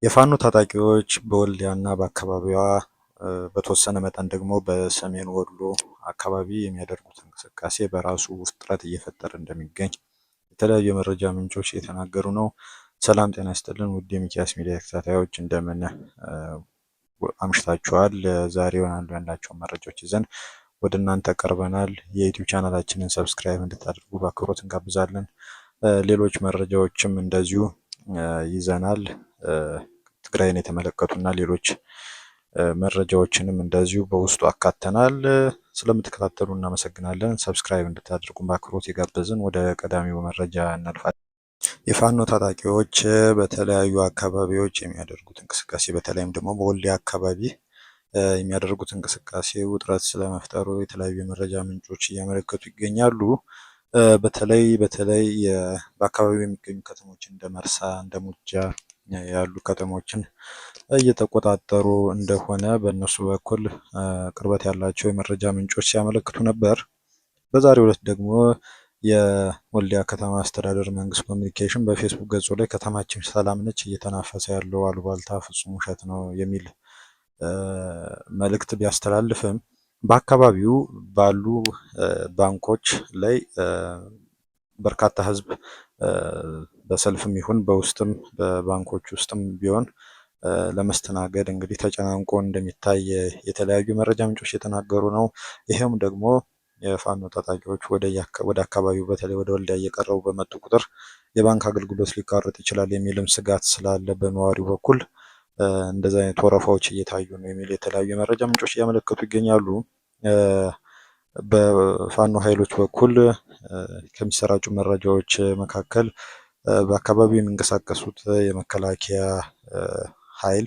የፋኖ ታጣቂዎች በወልዲያና በአካባቢዋ በተወሰነ መጠን ደግሞ በሰሜን ወሎ አካባቢ የሚያደርጉት እንቅስቃሴ በራሱ ውጥረት እየፈጠረ እንደሚገኝ የተለያዩ የመረጃ ምንጮች እየተናገሩ ነው። ሰላም ጤና ይስጥልን ውድ የሚኪያስ ሚዲያ ተከታታዮች እንደምን አምሽታችኋል? ዛሬ ይሆናሉ ያላቸውን መረጃዎች ይዘን ወደ እናንተ ቀርበናል። የዩቲዩብ ቻናላችንን ሰብስክራይብ እንድታደርጉ በአክብሮት እንጋብዛለን። ሌሎች መረጃዎችም እንደዚሁ ይዘናል። ትግራይን የተመለከቱና ሌሎች መረጃዎችንም እንደዚሁ በውስጡ አካተናል። ስለምትከታተሉ እናመሰግናለን። ሰብስክራይብ እንድታደርጉን በአክብሮት የጋበዝን። ወደ ቀዳሚው መረጃ እናልፋለን። የፋኖ ታጣቂዎች በተለያዩ አካባቢዎች የሚያደርጉት እንቅስቃሴ በተለይም ደግሞ በወልዲያ አካባቢ የሚያደርጉት እንቅስቃሴ ውጥረት ስለመፍጠሩ የተለያዩ የመረጃ ምንጮች እያመለከቱ ይገኛሉ። በተለይ በአካባቢው የሚገኙ ከተሞች እንደ መርሳ፣ እንደ ሙጃ ያሉ ከተሞችን እየተቆጣጠሩ እንደሆነ በእነሱ በኩል ቅርበት ያላቸው የመረጃ ምንጮች ሲያመለክቱ ነበር። በዛሬው ዕለት ደግሞ የወልዲያ ከተማ አስተዳደር መንግስት ኮሚኒኬሽን በፌስቡክ ገጹ ላይ ከተማችን ሰላም ነች፣ እየተናፈሰ ያለው አሉባልታ ፍጹም ውሸት ነው የሚል መልእክት ቢያስተላልፍም በአካባቢው ባሉ ባንኮች ላይ በርካታ ህዝብ በሰልፍም ይሁን በውስጥም በባንኮች ውስጥም ቢሆን ለመስተናገድ እንግዲህ ተጨናንቆ እንደሚታይ የተለያዩ መረጃ ምንጮች የተናገሩ ነው። ይሄም ደግሞ የፋኖ ታጣቂዎች ወደ አካባቢው በተለይ ወደ ወልዲያ እየቀረቡ በመጡ ቁጥር የባንክ አገልግሎት ሊቋረጥ ይችላል የሚልም ስጋት ስላለ በነዋሪው በኩል እንደዚህ አይነት ወረፋዎች እየታዩ ነው የሚል የተለያዩ የመረጃ ምንጮች እያመለከቱ ይገኛሉ። በፋኖ ኃይሎች በኩል ከሚሰራጩ መረጃዎች መካከል በአካባቢው የሚንቀሳቀሱት የመከላከያ ኃይል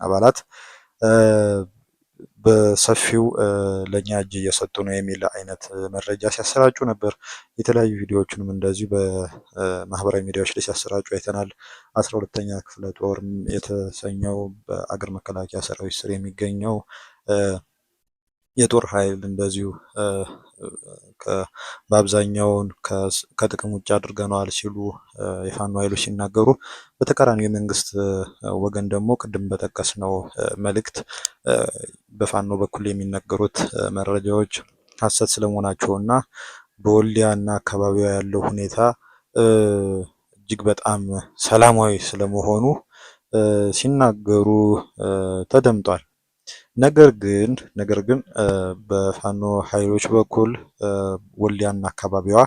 አባላት በሰፊው ለእኛ እጅ እየሰጡ ነው የሚል አይነት መረጃ ሲያሰራጩ ነበር። የተለያዩ ቪዲዮዎችንም እንደዚሁ በማህበራዊ ሚዲያዎች ላይ ሲያሰራጩ አይተናል። 12ኛ ክፍለ ጦር የተሰኘው በአገር መከላከያ ሰራዊት ስር የሚገኘው የጦር ኃይል እንደዚሁ በአብዛኛውን ከጥቅም ውጭ አድርገነዋል ሲሉ የፋኖ ኃይሎች ሲናገሩ፣ በተቃራኒው የመንግስት ወገን ደግሞ ቅድም በጠቀስነው መልእክት በፋኖ በኩል የሚነገሩት መረጃዎች ሐሰት ስለመሆናቸው እና በወልዲያ እና አካባቢዋ ያለው ሁኔታ እጅግ በጣም ሰላማዊ ስለመሆኑ ሲናገሩ ተደምጧል። ነገር ግን በፋኖ ኃይሎች በኩል ወልዲያና አካባቢዋ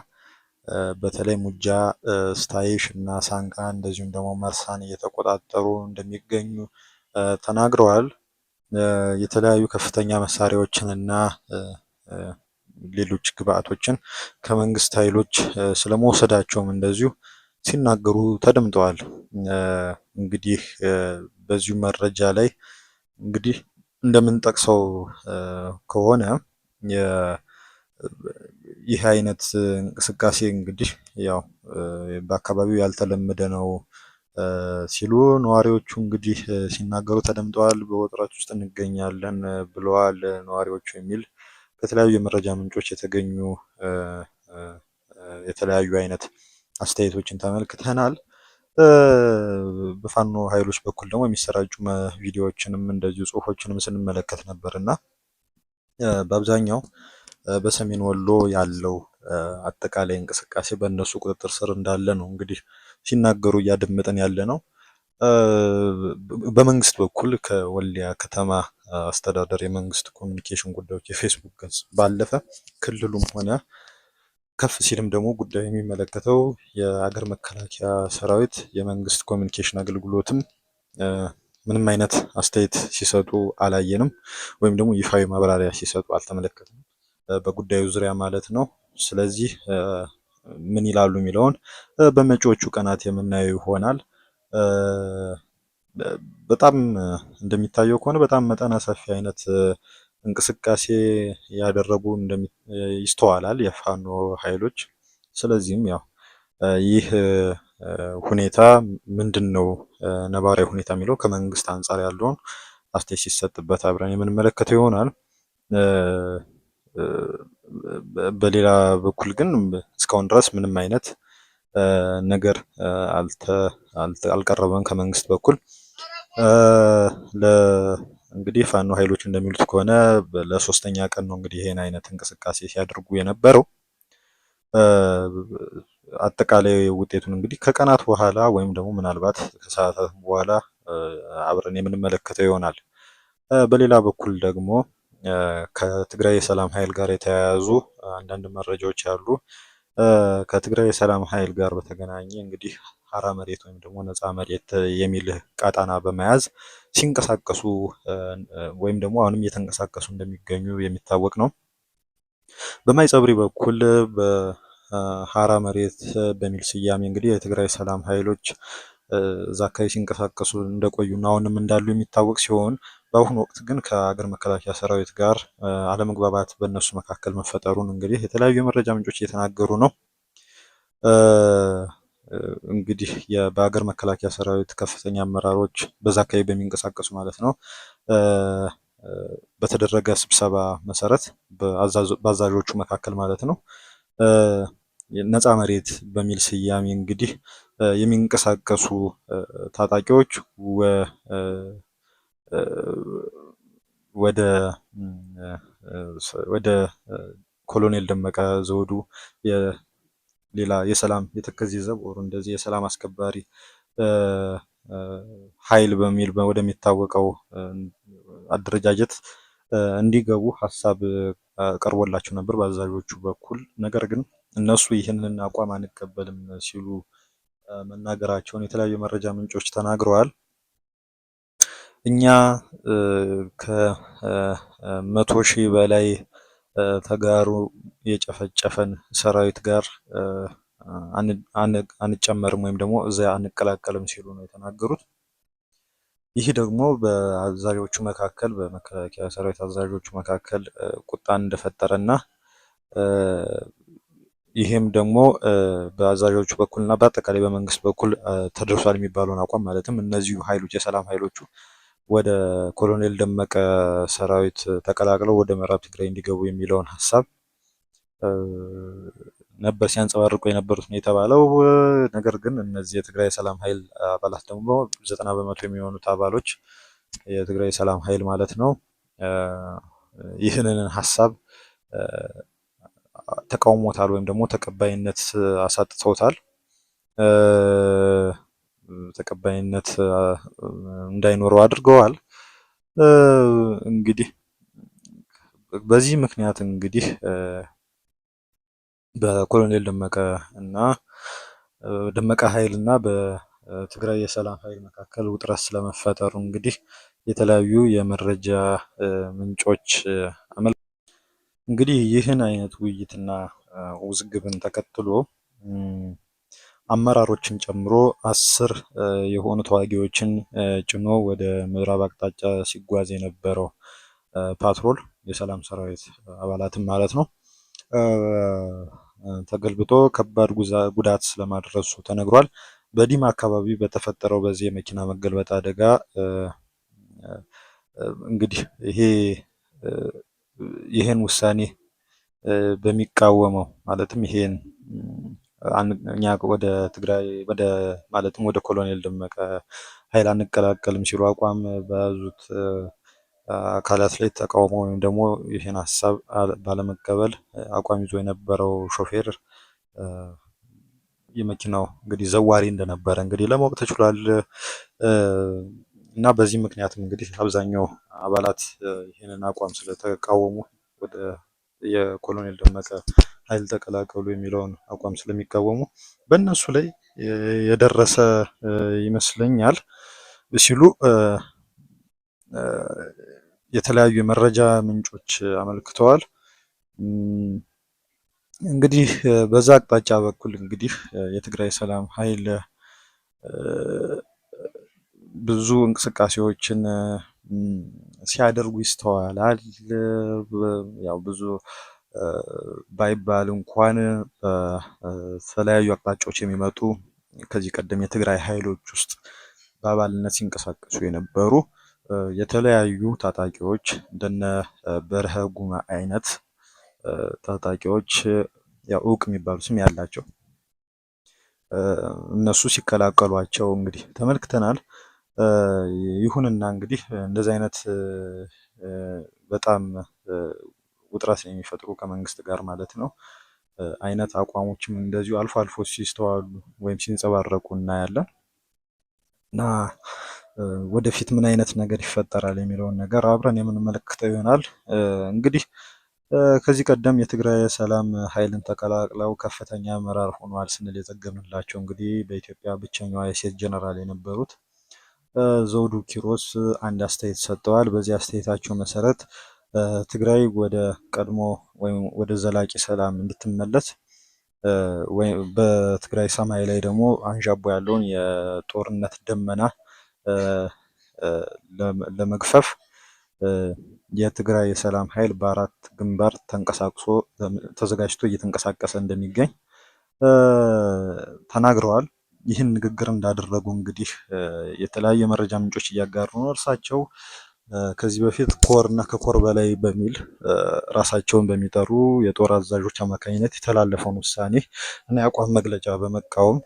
በተለይ ሙጃ፣ ስታይሽ እና ሳንቃ እንደዚሁም ደግሞ መርሳን እየተቆጣጠሩ እንደሚገኙ ተናግረዋል። የተለያዩ ከፍተኛ መሳሪያዎችን እና ሌሎች ግብአቶችን ከመንግስት ኃይሎች ስለመውሰዳቸውም እንደዚሁ ሲናገሩ ተደምጠዋል። እንግዲህ በዚሁ መረጃ ላይ እንግዲህ እንደምንጠቅሰው ከሆነ ይህ አይነት እንቅስቃሴ እንግዲህ ያው በአካባቢው ያልተለመደ ነው ሲሉ ነዋሪዎቹ እንግዲህ ሲናገሩ ተደምጠዋል። በውጥረት ውስጥ እንገኛለን ብለዋል ነዋሪዎቹ የሚል ከተለያዩ የመረጃ ምንጮች የተገኙ የተለያዩ አይነት አስተያየቶችን ተመልክተናል። በፋኖ ኃይሎች በኩል ደግሞ የሚሰራጩ ቪዲዮዎችንም እንደዚሁ ጽሁፎችንም ስንመለከት ነበር እና በአብዛኛው በሰሜን ወሎ ያለው አጠቃላይ እንቅስቃሴ በእነሱ ቁጥጥር ስር እንዳለ ነው እንግዲህ ሲናገሩ እያደመጠን ያለ ነው። በመንግስት በኩል ከወልዲያ ከተማ አስተዳደር የመንግስት ኮሚኒኬሽን ጉዳዮች የፌስቡክ ገጽ ባለፈ ክልሉም ሆነ ከፍ ሲልም ደግሞ ጉዳዩ የሚመለከተው የአገር መከላከያ ሰራዊት የመንግስት ኮሚኒኬሽን አገልግሎትም ምንም አይነት አስተያየት ሲሰጡ አላየንም፣ ወይም ደግሞ ይፋዊ ማብራሪያ ሲሰጡ አልተመለከትንም በጉዳዩ ዙሪያ ማለት ነው። ስለዚህ ምን ይላሉ የሚለውን በመጪዎቹ ቀናት የምናየው ይሆናል። በጣም እንደሚታየው ከሆነ በጣም መጠነ ሰፊ አይነት እንቅስቃሴ ያደረጉ ይስተዋላል የፋኖ ኃይሎች። ስለዚህም ያው ይህ ሁኔታ ምንድነው ነባራዊ ሁኔታ የሚለው ከመንግስት አንጻር ያለውን አስተያየት ሲሰጥበት አብረን የምንመለከተው ይሆናል። በሌላ በኩል ግን እስካሁን ድረስ ምንም አይነት ነገር አልቀረበም ከመንግስት በኩል። እንግዲህ ፋኖ ኃይሎች እንደሚሉት ከሆነ ለሶስተኛ ቀን ነው እንግዲህ ይሄን አይነት እንቅስቃሴ ሲያደርጉ የነበረው። አጠቃላይ ውጤቱን እንግዲህ ከቀናት በኋላ ወይም ደግሞ ምናልባት ከሰዓታት በኋላ አብረን የምንመለከተው ይሆናል። በሌላ በኩል ደግሞ ከትግራይ የሰላም ኃይል ጋር የተያያዙ አንዳንድ መረጃዎች አሉ። ከትግራይ የሰላም ኃይል ጋር በተገናኘ እንግዲህ ሀራ መሬት ወይም ደግሞ ነፃ መሬት የሚል ቀጠና በመያዝ ሲንቀሳቀሱ ወይም ደግሞ አሁንም እየተንቀሳቀሱ እንደሚገኙ የሚታወቅ ነው። በማይጸብሪ በኩል በሀራ መሬት በሚል ስያሜ እንግዲህ የትግራይ ሰላም ኃይሎች እዛ አካባቢ ሲንቀሳቀሱ እንደቆዩና አሁንም እንዳሉ የሚታወቅ ሲሆን በአሁኑ ወቅት ግን ከሀገር መከላከያ ሰራዊት ጋር አለመግባባት በእነሱ መካከል መፈጠሩን እንግዲህ የተለያዩ የመረጃ ምንጮች እየተናገሩ ነው። እንግዲህ በሀገር መከላከያ ሰራዊት ከፍተኛ አመራሮች በዛ አካባቢ በሚንቀሳቀሱ ማለት ነው በተደረገ ስብሰባ መሰረት በአዛዦቹ መካከል ማለት ነው ነፃ መሬት በሚል ስያሜ እንግዲህ የሚንቀሳቀሱ ታጣቂዎች ወደ ኮሎኔል ደመቀ ዘውዱ ሌላ የሰላም የተከዜ ዘብ ወር እንደዚህ የሰላም አስከባሪ ኃይል በሚል ወደሚታወቀው አደረጃጀት እንዲገቡ ሀሳብ ቀርቦላቸው ነበር በአዛዦቹ በኩል። ነገር ግን እነሱ ይህንን አቋም አንቀበልም ሲሉ መናገራቸውን የተለያዩ መረጃ ምንጮች ተናግረዋል። እኛ ከ100 ሺህ በላይ ተጋሩ የጨፈጨፈን ሰራዊት ጋር አንጨመርም ወይም ደግሞ እዚያ አንቀላቀልም ሲሉ ነው የተናገሩት። ይህ ደግሞ በአዛዦቹ መካከል በመከላከያ ሰራዊት አዛዦቹ መካከል ቁጣን እንደፈጠረና ይህም ደግሞ በአዛዦቹ በኩልና በአጠቃላይ በመንግስት በኩል ተደርሷል የሚባለውን አቋም ማለትም እነዚሁ ኃይሎች የሰላም ኃይሎቹ ወደ ኮሎኔል ደመቀ ሰራዊት ተቀላቅለው ወደ ምዕራብ ትግራይ እንዲገቡ የሚለውን ሀሳብ ነበር ሲያንጸባርቁ የነበሩት ነው የተባለው። ነገር ግን እነዚህ የትግራይ የሰላም ኃይል አባላት ደግሞ 90 በመቶ የሚሆኑት አባሎች የትግራይ የሰላም ኃይል ማለት ነው ይህንን ሀሳብ ተቃውሞታል ወይም ደግሞ ተቀባይነት አሳጥተውታል። ተቀባይነት እንዳይኖረው አድርገዋል። እንግዲህ በዚህ ምክንያት እንግዲህ በኮሎኔል ደመቀ እና ደመቀ ኃይል እና በትግራይ የሰላም ኃይል መካከል ውጥረት ስለመፈጠሩ እንግዲህ የተለያዩ የመረጃ ምንጮች እንግዲህ ይህን አይነት ውይይትና ውዝግብን ተከትሎ አመራሮችን ጨምሮ 10 የሆኑ ተዋጊዎችን ጭኖ ወደ ምዕራብ አቅጣጫ ሲጓዝ የነበረው ፓትሮል የሰላም ሰራዊት አባላትን ማለት ነው ተገልብጦ ከባድ ጉዳት ስለማድረሱ ተነግሯል። በዲማ አካባቢ በተፈጠረው በዚህ የመኪና መገልበጥ አደጋ እንግዲህ ይሄን ውሳኔ በሚቃወመው ማለትም ይሄን እኛ ወደ ትግራይ ማለትም ወደ ኮሎኔል ደመቀ ኃይል አንቀላቀልም ሲሉ አቋም በያዙት አካላት ላይ ተቃውሞ ወይም ደግሞ ይህን ሀሳብ ባለመቀበል አቋም ይዞ የነበረው ሾፌር የመኪናው እንግዲህ ዘዋሪ እንደነበረ እንግዲህ ለማወቅ ተችሏል። እና በዚህ ምክንያትም እንግዲህ አብዛኛው አባላት ይህንን አቋም ስለተቃወሙ ወደ የኮሎኔል ደመቀ ኃይል ተቀላቀሉ የሚለውን አቋም ስለሚቃወሙ በእነሱ ላይ የደረሰ ይመስለኛል ሲሉ የተለያዩ የመረጃ ምንጮች አመልክተዋል። እንግዲህ በዛ አቅጣጫ በኩል እንግዲህ የትግራይ ሰላም ኃይል ብዙ እንቅስቃሴዎችን ሲያደርጉ ይስተዋላል። ያው ብዙ ባይባል እንኳን በተለያዩ አቅጣጫዎች የሚመጡ ከዚህ ቀደም የትግራይ ኃይሎች ውስጥ በአባልነት ሲንቀሳቀሱ የነበሩ የተለያዩ ታጣቂዎች እንደነ በርሀ ጉማ አይነት ታጣቂዎች ያው እውቅ የሚባሉ ስም ያላቸው እነሱ ሲቀላቀሏቸው እንግዲህ ተመልክተናል። ይሁንና እንግዲህ እንደዚህ አይነት በጣም ውጥረት የሚፈጥሩ ከመንግስት ጋር ማለት ነው አይነት አቋሞችም እንደዚሁ አልፎ አልፎ ሲስተዋሉ ወይም ሲንጸባረቁ እናያለን እና ወደፊት ምን አይነት ነገር ይፈጠራል የሚለውን ነገር አብረን የምንመለከተው ይሆናል። እንግዲህ ከዚህ ቀደም የትግራይ ሰላም ኃይልን ተቀላቅለው ከፍተኛ አመራር ሆኗል ስንል የዘገብንላቸው እንግዲህ በኢትዮጵያ ብቸኛዋ የሴት ጀነራል የነበሩት ዘውዱ ኪሮስ አንድ አስተያየት ሰጥተዋል። በዚህ አስተያየታቸው መሰረት ትግራይ ወደ ቀድሞ ወይም ወደ ዘላቂ ሰላም እንድትመለስ በትግራይ ሰማይ ላይ ደግሞ አንዣቦ ያለውን የጦርነት ደመና ለመግፈፍ የትግራይ የሰላም ኃይል በአራት ግንባር ተዘጋጅቶ እየተንቀሳቀሰ እንደሚገኝ ተናግረዋል። ይህን ንግግር እንዳደረጉ እንግዲህ የተለያዩ የመረጃ ምንጮች እያጋሩ ነው። እርሳቸው ከዚህ በፊት ኮር እና ከኮር በላይ በሚል ራሳቸውን በሚጠሩ የጦር አዛዦች አማካኝነት የተላለፈውን ውሳኔ እና የአቋም መግለጫ በመቃወም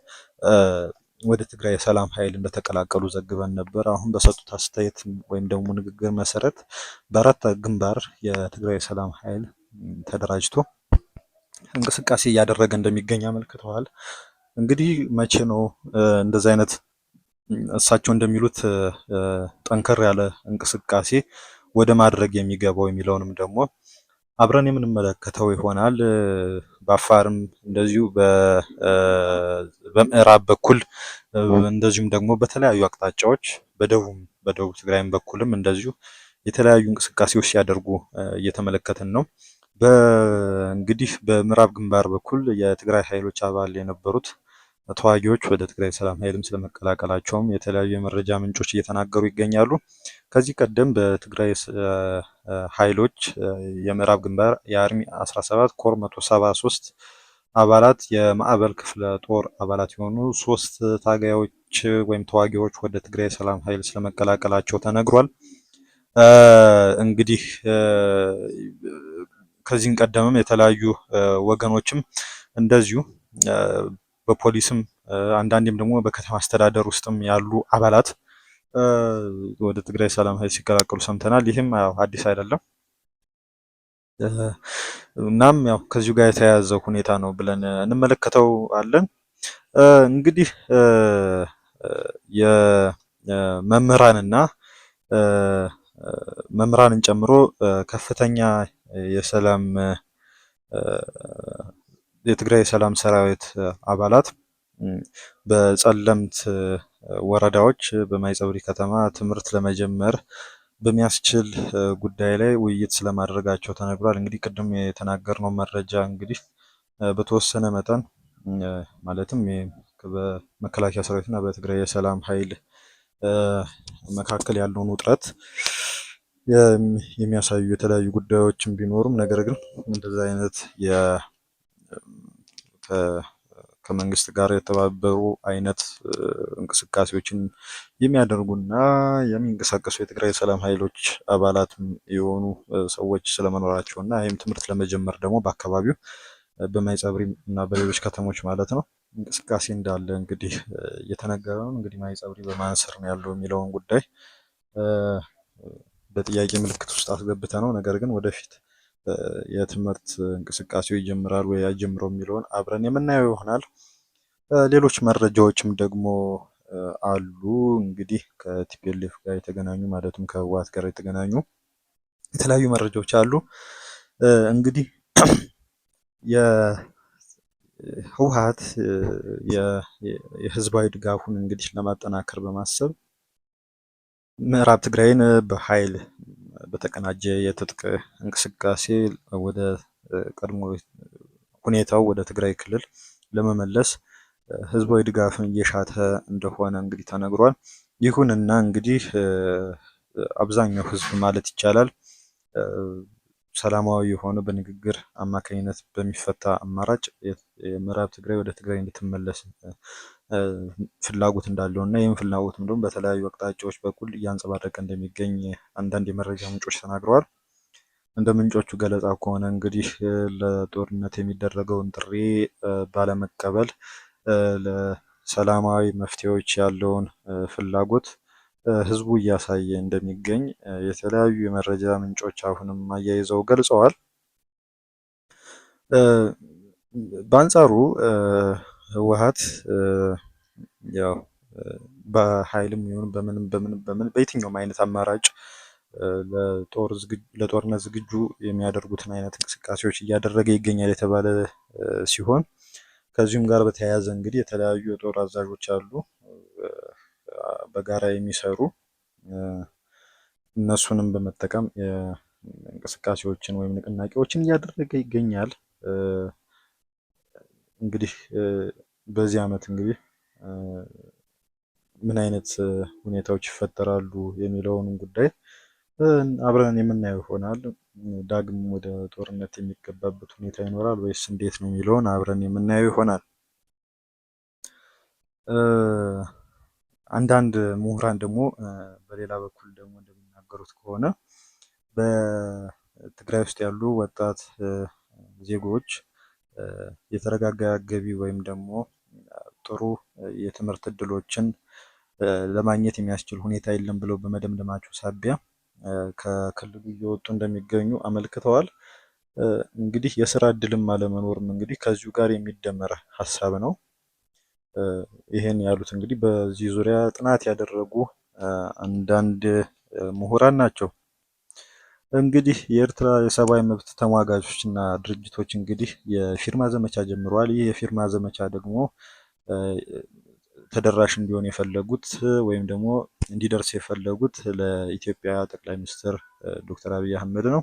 ወደ ትግራይ የሰላም ኃይል እንደተቀላቀሉ ዘግበን ነበር። አሁን በሰጡት አስተያየት ወይም ደግሞ ንግግር መሰረት በአራት ግንባር የትግራይ የሰላም ኃይል ተደራጅቶ እንቅስቃሴ እያደረገ እንደሚገኝ አመልክተዋል። እንግዲህ መቼ ነው እንደዚህ አይነት እሳቸው እንደሚሉት ጠንከር ያለ እንቅስቃሴ ወደ ማድረግ የሚገባው የሚለውንም ደግሞ አብረን የምንመለከተው ይሆናል። በአፋርም እንደዚሁ በምዕራብ በኩል እንደዚሁም ደግሞ በተለያዩ አቅጣጫዎች በደቡብ ትግራይም በኩልም እንደዚሁ የተለያዩ እንቅስቃሴዎች ሲያደርጉ እየተመለከትን ነው። እንግዲህ በምዕራብ ግንባር በኩል የትግራይ ኃይሎች አባል የነበሩት ተዋጊዎች ወደ ትግራይ ሰላም ኃይልም ስለመቀላቀላቸውም የተለያዩ የመረጃ ምንጮች እየተናገሩ ይገኛሉ። ከዚህ ቀደም በትግራይ ኃይሎች የምዕራብ ግንባር የአርሚ 17 ኮር 173 አባላት የማዕበል ክፍለ ጦር አባላት የሆኑ 3 ታጋዮች ወይም ተዋጊዎች ወደ ትግራይ ሰላም ኃይል ስለመቀላቀላቸው ተነግሯል። እንግዲህ ከዚህም ቀደምም የተለያዩ ወገኖችም እንደዚሁ በፖሊስም አንዳንዴም ደግሞ በከተማ አስተዳደር ውስጥም ያሉ አባላት ወደ ትግራይ ሰላም ኃይል ሲቀላቀሉ ሰምተናል። ይህም አዲስ አይደለም። እናም ያው ከዚሁ ጋር የተያያዘ ሁኔታ ነው ብለን እንመለከተው አለን። እንግዲህ የመምህራንና መምህራንን ጨምሮ ከፍተኛ የትግራይ የሰላም ሰራዊት አባላት በጸለምት ወረዳዎች በማይጸብሪ ከተማ ትምህርት ለመጀመር በሚያስችል ጉዳይ ላይ ውይይት ስለማድረጋቸው ተነግሯል። እንግዲህ ቅድም የተናገርነው መረጃ እንግዲህ በተወሰነ መጠን ማለትም በመከላከያ ሰራዊትና በትግራይ የሰላም ኃይል መካከል ያለውን ውጥረት የሚያሳዩ የተለያዩ ጉዳዮችን ቢኖሩም ነገር ግን እንደዚህ አይነት ከመንግስት ጋር የተባበሩ አይነት እንቅስቃሴዎችን የሚያደርጉና የሚንቀሳቀሱ የትግራይ ሰላም ኃይሎች አባላት የሆኑ ሰዎች ስለመኖራቸው እና ይህም ትምህርት ለመጀመር ደግሞ በአካባቢው በማይጸብሪ እና በሌሎች ከተሞች ማለት ነው እንቅስቃሴ እንዳለ እንግዲህ እየተነገረ ነው። እንግዲህ ማይጸብሪ በማን ስር ነው ያለው የሚለውን ጉዳይ በጥያቄ ምልክት ውስጥ አስገብተ ነው። ነገር ግን ወደፊት የትምህርት እንቅስቃሴው ይጀምራል ወይ አይጀምረው የሚለውን አብረን የምናየው ይሆናል። ሌሎች መረጃዎችም ደግሞ አሉ። እንግዲህ ከቲፒኤልኤፍ ጋር የተገናኙ ማለትም ከህወሓት ጋር የተገናኙ የተለያዩ መረጃዎች አሉ። እንግዲህ የህወሓት የህዝባዊ ድጋፉን እንግዲህ ለማጠናከር በማሰብ ምዕራብ ትግራይን በኃይል በተቀናጀ የትጥቅ እንቅስቃሴ ወደ ቀድሞ ሁኔታው ወደ ትግራይ ክልል ለመመለስ ህዝባዊ ድጋፍን እየሻተ እንደሆነ እንግዲህ ተነግሯል። ይሁንና እንግዲህ አብዛኛው ህዝብ ማለት ይቻላል ሰላማዊ የሆነ በንግግር አማካኝነት በሚፈታ አማራጭ የምዕራብ ትግራይ ወደ ትግራይ እንድትመለስ ፍላጎት እንዳለው እና ይህም ፍላጎትም ደግሞ በተለያዩ አቅጣጫዎች በኩል እያንጸባረቀ እንደሚገኝ አንዳንድ የመረጃ ምንጮች ተናግረዋል። እንደ ምንጮቹ ገለጻ ከሆነ እንግዲህ ለጦርነት የሚደረገውን ጥሪ ባለመቀበል ለሰላማዊ መፍትሄዎች ያለውን ፍላጎት ህዝቡ እያሳየ እንደሚገኝ የተለያዩ የመረጃ ምንጮች አሁንም አያይዘው ገልጸዋል። በአንጻሩ ህወሓት ያው በኃይልም ይሁን በምንም በየትኛውም አይነት አማራጭ ለጦርነት ዝግጁ የሚያደርጉትን አይነት እንቅስቃሴዎች እያደረገ ይገኛል የተባለ ሲሆን ከዚሁም ጋር በተያያዘ እንግዲህ የተለያዩ የጦር አዛዦች አሉ በጋራ የሚሰሩ እነሱንም በመጠቀም እንቅስቃሴዎችን ወይም ንቅናቄዎችን እያደረገ ይገኛል። እንግዲህ በዚህ ዓመት እንግዲህ ምን አይነት ሁኔታዎች ይፈጠራሉ የሚለውን ጉዳይ አብረን የምናየው ይሆናል። ዳግም ወደ ጦርነት የሚገባበት ሁኔታ ይኖራል ወይስ እንዴት ነው የሚለውን አብረን የምናየው ይሆናል። አንዳንድ ምሁራን ደግሞ በሌላ በኩል ደግሞ እንደሚናገሩት ከሆነ በትግራይ ውስጥ ያሉ ወጣት ዜጎች የተረጋጋ ገቢ ወይም ደግሞ ጥሩ የትምህርት እድሎችን ለማግኘት የሚያስችል ሁኔታ የለም ብለው በመደምደማቸው ሳቢያ ከክልሉ እየወጡ እንደሚገኙ አመልክተዋል። እንግዲህ የስራ እድልም አለመኖርም እንግዲህ ከዚሁ ጋር የሚደመር ሀሳብ ነው። ይሄን ያሉት እንግዲህ በዚህ ዙሪያ ጥናት ያደረጉ አንዳንድ ምሁራን ናቸው። እንግዲህ የኤርትራ የሰብአዊ መብት ተሟጋቾች እና ድርጅቶች እንግዲህ የፊርማ ዘመቻ ጀምረዋል። ይህ የፊርማ ዘመቻ ደግሞ ተደራሽ እንዲሆን የፈለጉት ወይም ደግሞ እንዲደርስ የፈለጉት ለኢትዮጵያ ጠቅላይ ሚኒስትር ዶክተር አብይ አህመድ ነው።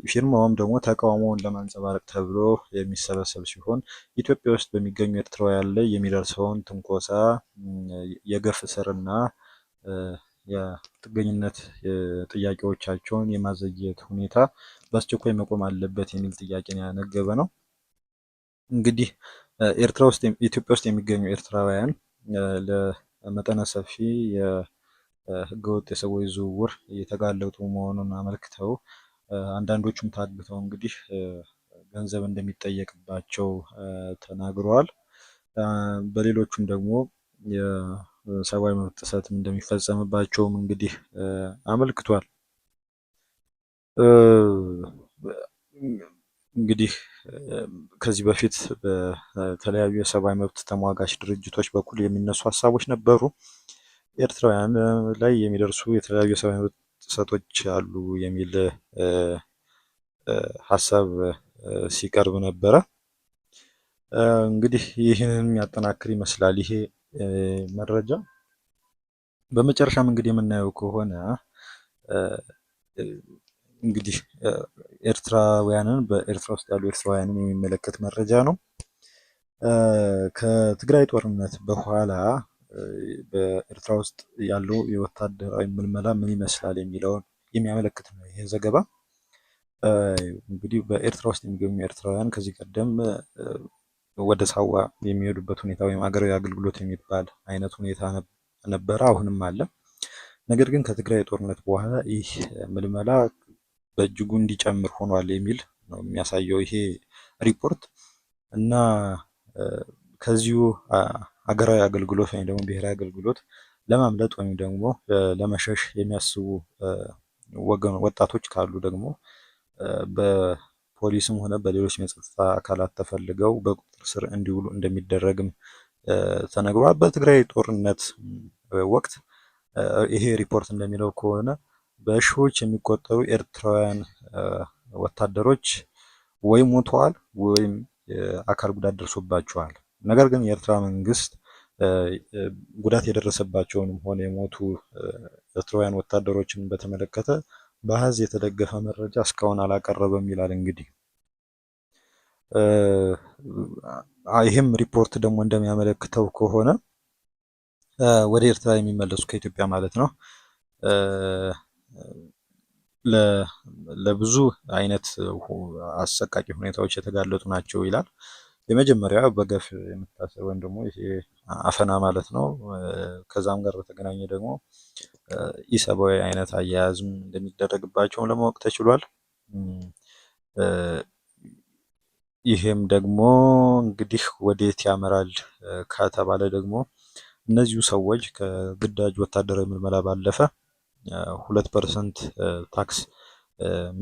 ፊርማውም ደግሞ ተቃውሞውን ለማንጸባረቅ ተብሎ የሚሰበሰብ ሲሆን ኢትዮጵያ ውስጥ በሚገኙ ኤርትራውያን ላይ የሚደርሰውን ትንኮሳ፣ የገፍ እስርና የጥገኝነት ጥያቄዎቻቸውን የማዘግየት ሁኔታ በአስቸኳይ መቆም አለበት የሚል ጥያቄን ያነገበ ነው። እንግዲህ ኢትዮጵያ ውስጥ የሚገኙ ኤርትራውያን ለመጠነ ሰፊ የህገወጥ የሰዎች ዝውውር እየተጋለጡ መሆኑን አመልክተው አንዳንዶቹም ታግተው እንግዲህ ገንዘብ እንደሚጠየቅባቸው ተናግረዋል። በሌሎቹም ደግሞ የሰብአዊ መብት ጥሰትም እንደሚፈጸምባቸውም እንግዲህ አመልክቷል። እንግዲህ ከዚህ በፊት በተለያዩ የሰብአዊ መብት ተሟጋች ድርጅቶች በኩል የሚነሱ ሀሳቦች ነበሩ። ኤርትራውያን ላይ የሚደርሱ የተለያዩ የሰብአዊ መብት ጥሰቶች አሉ የሚል ሀሳብ ሲቀርብ ነበረ። እንግዲህ ይህንን የሚያጠናክር ይመስላል ይሄ መረጃ። በመጨረሻም እንግዲህ የምናየው ከሆነ እንግዲህ ኤርትራውያንን በኤርትራ ውስጥ ያሉ ኤርትራውያንን የሚመለከት መረጃ ነው። ከትግራይ ጦርነት በኋላ በኤርትራ ውስጥ ያለው የወታደራዊ ምልመላ ምን ይመስላል የሚለውን የሚያመለክት ነው ይሄ ዘገባ። እንግዲህ በኤርትራ ውስጥ የሚገኙ ኤርትራውያን ከዚህ ቀደም ወደ ሳዋ የሚሄዱበት ሁኔታ ወይም አገራዊ አገልግሎት የሚባል አይነት ሁኔታ ነበረ፣ አሁንም አለ። ነገር ግን ከትግራይ ጦርነት በኋላ ይህ ምልመላ በእጅጉ እንዲጨምር ሆኗል የሚል ነው የሚያሳየው ይሄ ሪፖርት። እና ከዚሁ አገራዊ አገልግሎት ወይም ደግሞ ብሔራዊ አገልግሎት ለማምለጥ ወይም ደግሞ ለመሸሽ የሚያስቡ ወጣቶች ካሉ ደግሞ በፖሊስም ሆነ በሌሎች የጸጥታ አካላት ተፈልገው በቁጥጥር ስር እንዲውሉ እንደሚደረግም ተነግሯል። በትግራይ ጦርነት ወቅት ይሄ ሪፖርት እንደሚለው ከሆነ በሺዎች የሚቆጠሩ ኤርትራውያን ወታደሮች ወይ ሞተዋል ወይም አካል ጉዳት ደርሶባቸዋል። ነገር ግን የኤርትራ መንግስት ጉዳት የደረሰባቸውንም ሆነ የሞቱ ኤርትራውያን ወታደሮችን በተመለከተ በአሃዝ የተደገፈ መረጃ እስካሁን አላቀረበም ይላል። እንግዲህ ይህም ሪፖርት ደግሞ እንደሚያመለክተው ከሆነ ወደ ኤርትራ የሚመለሱ ከኢትዮጵያ ማለት ነው ለብዙ አይነት አሰቃቂ ሁኔታዎች የተጋለጡ ናቸው ይላል። የመጀመሪያው በገፍ የመታሰር ወይም ደግሞ ይሄ አፈና ማለት ነው። ከዛም ጋር በተገናኘ ደግሞ ኢሰብአዊ አይነት አያያዝም እንደሚደረግባቸውም ለማወቅ ተችሏል። ይህም ደግሞ እንግዲህ ወዴት ያመራል ከተባለ ደግሞ እነዚሁ ሰዎች ከግዳጅ ወታደራዊ ምልመላ ባለፈ 2% ታክስ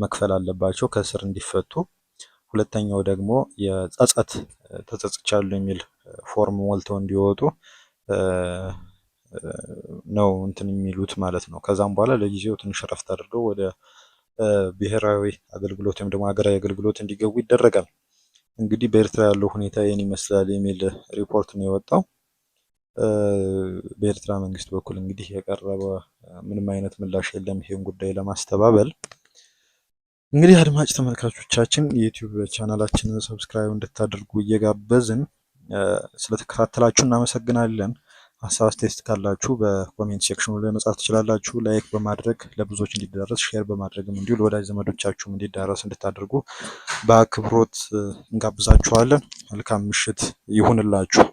መክፈል አለባቸው ከእስር እንዲፈቱ። ሁለተኛው ደግሞ የጸጸት ተጸጽቻለሁ የሚል ፎርም ሞልተው እንዲወጡ ነው እንትን የሚሉት ማለት ነው። ከዛም በኋላ ለጊዜው ትንሽ ረፍት አድርገው ወደ ብሔራዊ አገልግሎት ወይም ደግሞ ሀገራዊ አገልግሎት እንዲገቡ ይደረጋል። እንግዲህ በኤርትራ ያለው ሁኔታ ይህን ይመስላል የሚል ሪፖርት ነው የወጣው። በኤርትራ መንግስት በኩል እንግዲህ የቀረበ ምንም አይነት ምላሽ የለም ይሄን ጉዳይ ለማስተባበል። እንግዲህ አድማጭ ተመልካቾቻችን የዩቲዩብ ቻናላችንን ሰብስክራይብ እንድታደርጉ እየጋበዝን ስለተከታተላችሁ እናመሰግናለን። ሀሳብ አስተያየት ካላችሁ በኮሜንት ሴክሽኑ ላይ መጻፍ ትችላላችሁ። ላይክ በማድረግ ለብዙዎች እንዲዳረስ ሼር በማድረግም እንዲሁ ለወዳጅ ዘመዶቻችሁም እንዲዳረስ እንድታደርጉ በአክብሮት እንጋብዛችኋለን። መልካም ምሽት ይሁንላችሁ።